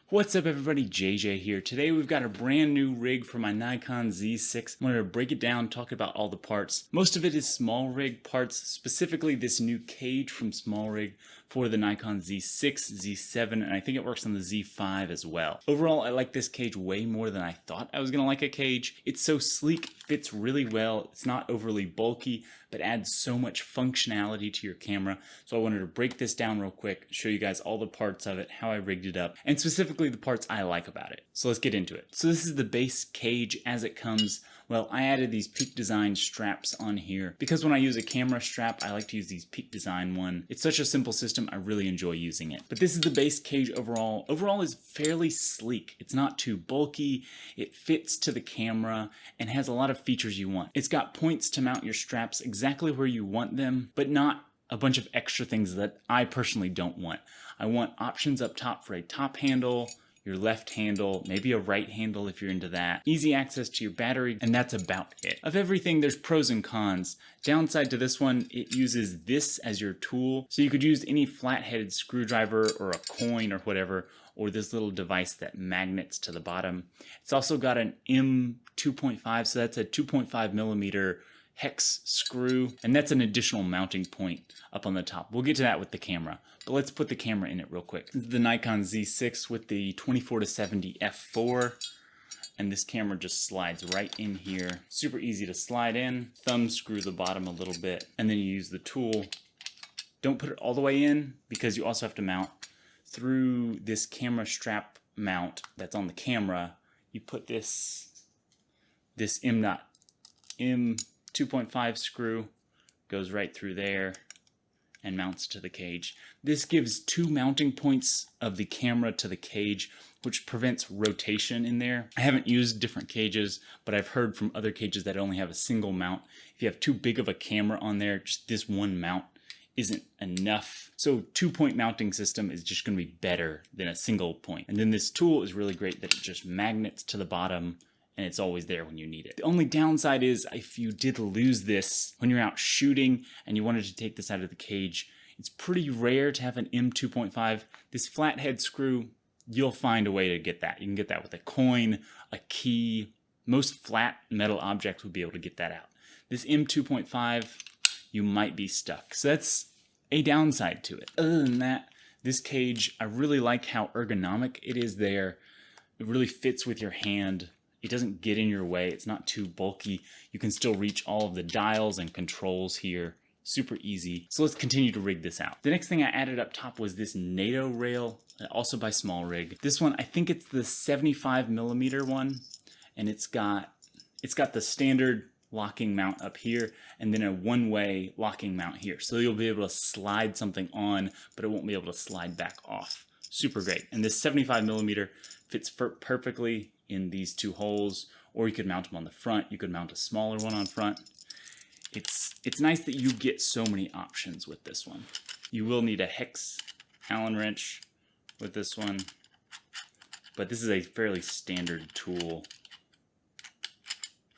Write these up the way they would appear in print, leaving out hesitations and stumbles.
What's up everybody, JJ here. Today we've got a brand new rig for my Nikon Z6. I wanted to break it down, talk about all the parts. Most of it is SmallRig parts, specifically this new cage from SmallRig for the Nikon Z6, Z7, and I think it works on the Z5 as well. Overall, I like this cage way more than I thought I was going to like a cage. It's so sleek, fits really well, it's not overly bulky, but adds so much functionality to your camera. So I wanted to break this down real quick, show you guys all the parts of it, how I rigged it up, and specifically the parts I like about it. So let's get into it. So this is the base cage as it comes. Well, I added these Peak Design straps on here because when I use a camera strap, I like to use these Peak Design one. It's such a simple system, I really enjoy using it. But this is the base cage overall. Overall is fairly sleek. It's not too bulky, it fits to the camera, and has a lot of features you want. It's got points to mount your straps exactly where you want them, but not a bunch of extra things that I personally don't want. I want options up top for a top handle, your left handle, maybe a right handle if you're into that, easy access to your battery, and that's about it. Of everything, there's pros and cons. Downside to this one, it uses this as your tool, so you could use any flat-headed screwdriver or a coin or whatever, or this little device that magnets to the bottom. It's also got an M2.5, so that's a 2.5 millimeter hex screw, and that's an additional mounting point up on the top. We'll get to that with the camera, but let's put the camera in it real quick. This is the Nikon Z6 with the 24-70 f4, and this camera just slides right in here. Super easy to slide in, thumb screw the bottom a little bit, and then you use the tool. Don't put it all the way in because you also have to mount through this camera strap mount that's on the camera. You put this M2.5 screw, goes right through there and mounts to the cage. This gives two mounting points of the camera to the cage, which prevents rotation in there. I haven't used different cages, but I've heard from other cages that only have a single mount. If you have too big of a camera on there, just this one mount isn't enough. So 2-point mounting system is just going to be better than a single point. And then this tool is really great that it just magnets to the bottom and it's always there when you need it. The only downside is if you did lose this when you're out shooting and you wanted to take this out of the cage, it's pretty rare to have an M2.5. This flathead screw, you'll find a way to get that. You can get that with a coin, a key. Most flat metal objects would be able to get that out. This M2.5, you might be stuck. So that's a downside to it. Other than that, this cage, I really like how ergonomic it is there. It really fits with your hand. It doesn't get in your way. It's not too bulky. You can still reach all of the dials and controls here. Super easy. So let's continue to rig this out. The next thing I added up top was this Nato Rail, also by SmallRig. This one, I think it's the 75 millimeter one, and it's got the standard locking mount up here and then a one-way locking mount here. So you'll be able to slide something on, but it won't be able to slide back off. Super great. And this 75 millimeter fits perfectly in these two holes, or you could mount them on the front. You could mount a smaller one on front. It's nice that you get so many options with this one. You will need a hex Allen wrench with this one, but this is a fairly standard tool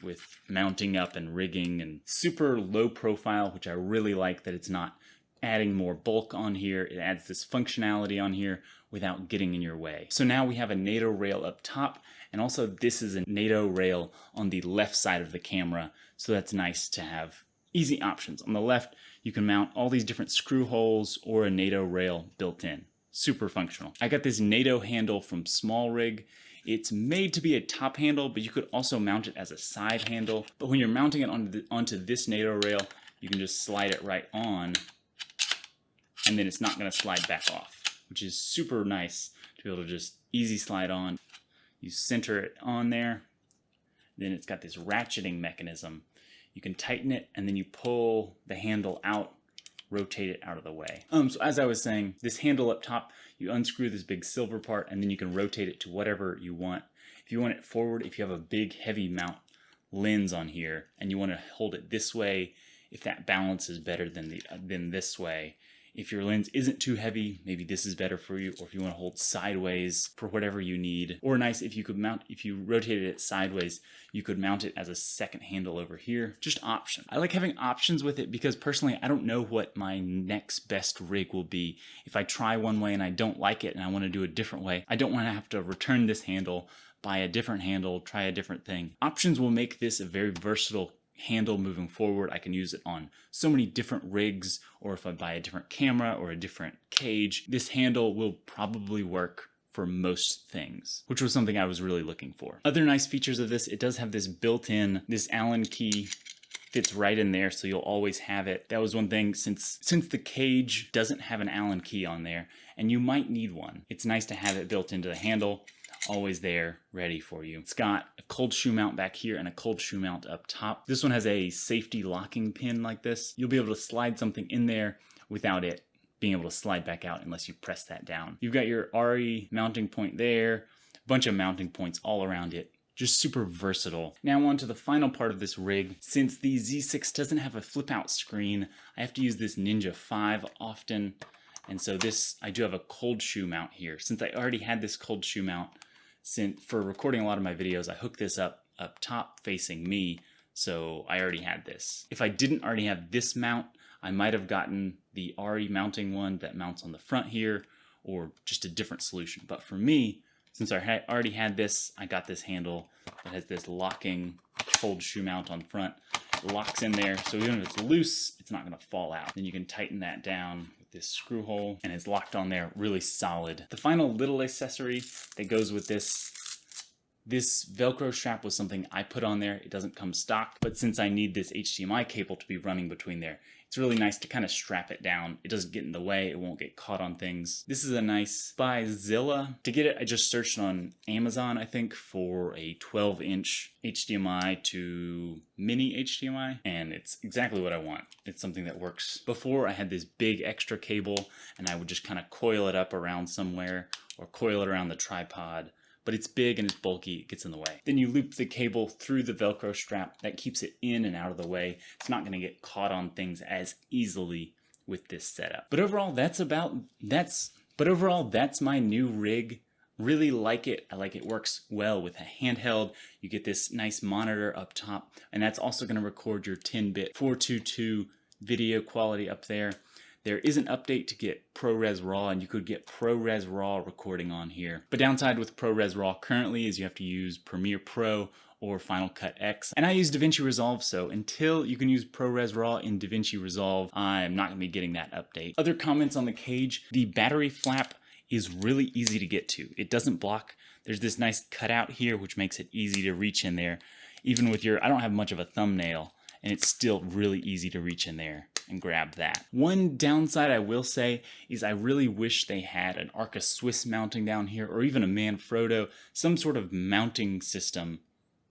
with mounting up and rigging, and super low profile, which I really like that it's not adding more bulk on here. It adds this functionality on here without getting in your way. So now we have a Nato Rail up top, and also this is a Nato Rail on the left side of the camera, so that's nice to have easy options. On the left, you can mount all these different screw holes or a Nato Rail built in. Super functional. I got this Nato handle from SmallRig. It's made to be a top handle, but you could also mount it as a side handle. But when you're mounting it onto this Nato Rail, you can just slide it right on, and then it's not going to slide back off, which is super nice to be able to just easy slide on. You center it on there, then it's got this ratcheting mechanism. You can tighten it, and then you pull the handle out, rotate it out of the way. So as I was saying, this handle up top, you unscrew this big silver part, and then you can rotate it to whatever you want. If you want it forward, if you have a big heavy mount lens on here, and you want to hold it this way, if that balance is better than this way, If your lens isn't too heavy, maybe this is better for you, or if you want to hold sideways for whatever you need. Or nice, if you rotated it sideways, you could mount it as a second handle over here. Just option. I like having options with it because personally, I don't know what my next best rig will be. If I try one way and I don't like it and I want to do a different way, I don't want to have to return this handle, buy a different handle, try a different thing. Options will make this a very versatile handle moving forward. I can use it on so many different rigs, or if I buy a different camera or a different cage, this handle will probably work for most things, which was something I was really looking for. Other nice features of this, it does have this built-in, this Allen key fits right in there, so you'll always have it. That was one thing, since the cage doesn't have an Allen key on there, and you might need one, it's nice to have it built into the handle, always there, ready for you. It's got a cold shoe mount back here and a cold shoe mount up top. This one has a safety locking pin like this. You'll be able to slide something in there without it being able to slide back out unless you press that down. You've got your RE mounting point there, a bunch of mounting points all around it. Just super versatile. Now on to the final part of this rig. Since the Z6 doesn't have a flip out screen, I have to use this Ninja 5 often. And so I do have a cold shoe mount here. Since I already had this cold shoe mount, for recording a lot of my videos, I hooked this up top facing me, so I already had this. If I didn't already have this mount, I might have gotten the RE mounting one that mounts on the front here, or just a different solution. But for me, since I already had this, I got this handle that has this locking cold shoe mount on front. It locks in there, so even if it's loose, it's not going to fall out. Then you can tighten that down with this screw hole, and it's locked on there really solid. The final little accessory that goes with this Velcro strap was something I put on there. It doesn't come stock, but since I need this HDMI cable to be running between there, it's really nice to kind of strap it down. It doesn't get in the way. It won't get caught on things. This is a nice by Zilla. To get it, I just searched on Amazon, I think, for a 12-inch HDMI to mini HDMI, and it's exactly what I want. It's something that works. Before, I had this big extra cable, and I would just kind of coil it up around somewhere or coil it around the tripod. But it's big and it's bulky, it gets in the way. Then you loop the cable through the Velcro strap. That keeps it in and out of the way. It's not gonna get caught on things as easily with this setup. But overall, that's my new rig. Really like it. I like it works well with a handheld. You get this nice monitor up top, and that's also gonna record your 10-bit 422 video quality up there. There is an update to get ProRes RAW, and you could get ProRes RAW recording on here. But downside with ProRes RAW currently is you have to use Premiere Pro or Final Cut X. And I use DaVinci Resolve, so until you can use ProRes RAW in DaVinci Resolve, I'm not gonna be getting that update. Other comments on the cage, the battery flap is really easy to get to. It doesn't block. There's this nice cutout here, which makes it easy to reach in there. Even with I don't have much of a thumbnail, and it's still really easy to reach in there and grab that. One downside I will say is I really wish they had an Arca Swiss mounting down here, or even a Manfrotto, some sort of mounting system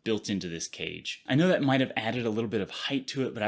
built into this cage. I know that might have added a little bit of height to it, but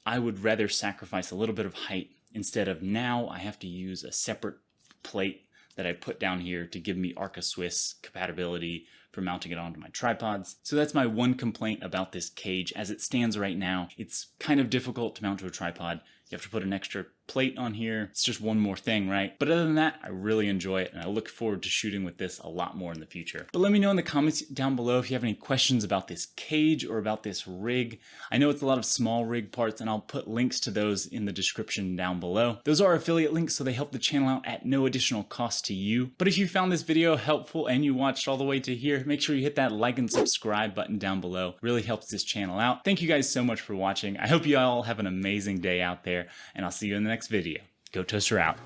I would rather sacrifice a little bit of height instead of now I have to use a separate plate that I put down here to give me Arca Swiss compatibility for mounting it onto my tripods. So that's my one complaint about this cage. As it stands right now, it's kind of difficult to mount to a tripod. You have to put an extra plate on here. It's just one more thing, right? But other than that, I really enjoy it, and I look forward to shooting with this a lot more in the future. But let me know in the comments down below if you have any questions about this cage or about this rig. I know it's a lot of SmallRig parts, and I'll put links to those in the description down below. Those are affiliate links, so they help the channel out at no additional cost to you. But if you found this video helpful and you watched all the way to here, make sure you hit that like and subscribe button down below. It really helps this channel out. Thank you guys so much for watching. I hope you all have an amazing day out there, and I'll see you in the next video. Go Toaster out.